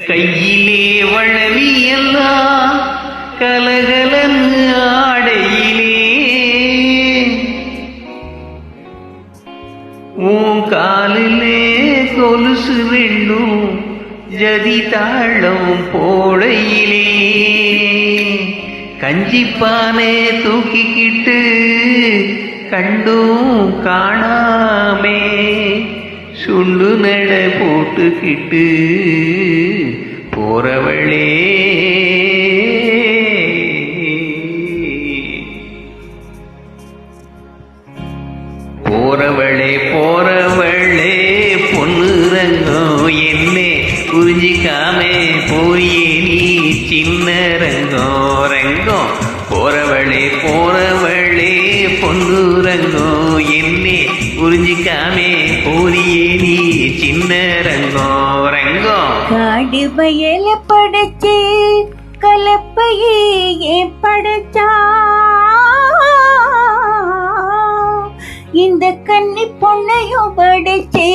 கையிலே வளவியெல்லாம் கலகலன்னு ஆடையிலே உன் காலிலே கொலுசு ரெண்டும் ஜதி தாளம் போடையிலே கஞ்சிப்பானை தூக்கிக்கிட்டு கண்டும் காணாமே சுண்டு நட போட்டுக்கிட்டு போறவளே போறவளே போறவளே பொண்ணு ரங்கம் என்னே புரிஞ்சிக்காமே போயே நீ சின்ன ரங்கம் ரங்கம் போறவளே போறவளே பொண்ணு ரங்கம் என்னே புரிஞ்சிக்காமே போரியே நீ சின்ன ரங்கம் ரங்கம் காடு பயல படைச்சு கலப்பையே ஏன் படைச்சா இந்த கன்னி பொண்ணையும் படைச்சு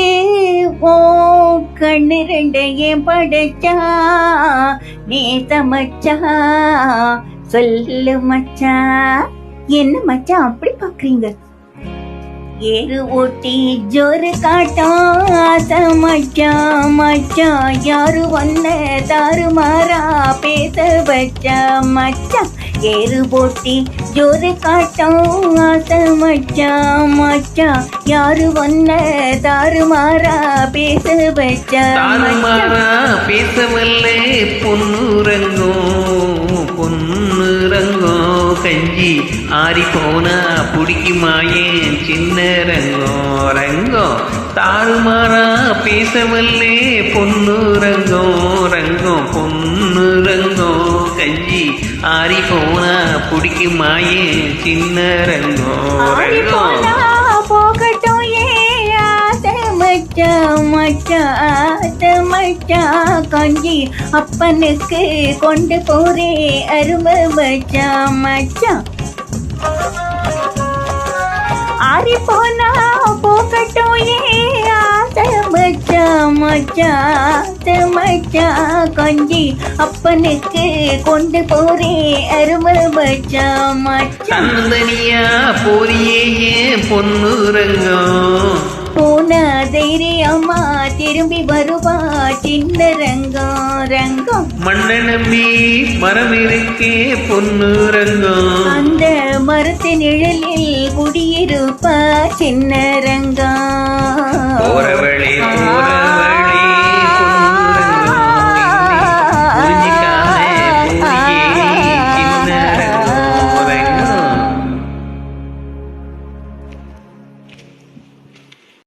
ஓ கண்ணு ரெண்டையும் படைச்சா நேச மச்சா சொல்லு மச்சா. என்ன மச்சா அப்படி பாக்குறீங்க? ஏறு ஓட்டி ஜோரு காட்டும் ஆசை மச்சான் மச்சான் யாரு ஒன்ன தாறுமாறா பேச வச்சா மச்சான். ஏறு ஓட்டி ஜோரு காட்டும் ஆசை மச்சான் மச்சான் யாரு ஒன்ன தாறுமாறா பேச வச்சா தாறுமாறா பேசவல்ல பொண்ணு ரங்கம் பொண்ணு ரங்கம் கஞ்சி ஆறி போனா பிடிக்குமாயேன் சின்ன ரங்கம் ரங்கம் தாறுமாறா பேசவல்லே பொண்ணு ரங்கம் ரங்கம் பொண்ணு ரங்கம் கஞ்சி ஆறி போனா பிடிக்குமாயேன் சின்ன ரங்கம் ரங்கம் போகட்டும் ஏ ஆசை மச்சான் மச்சான் ஆசை மச்சான் கஞ்சி அப்பனுக்கு கொண்டு போறே அருமை மச்சான் மச்சான். ஆறி போனா போகட்டும் ஏ ஆசை மச்சான் மச்சான் ஆசை மச்சான் கஞ்சி அப்பனுக்கு கொண்டு போறே அருமை மச்சான் மச்சான். தந்தனியா போரியே ஏன் பொண்ணு ரங்கம் போன தைரியம்மா திரும்பி வருவா சின்ன ரங்கம் ரங்கம். மண்ண நம்பி மரம் இருக்கே பொண்ணு ரங்கம் அந்த மரத்து நிழலில் குடியிருப்பா சின்ன ரங்கம். போறவளே போறவளே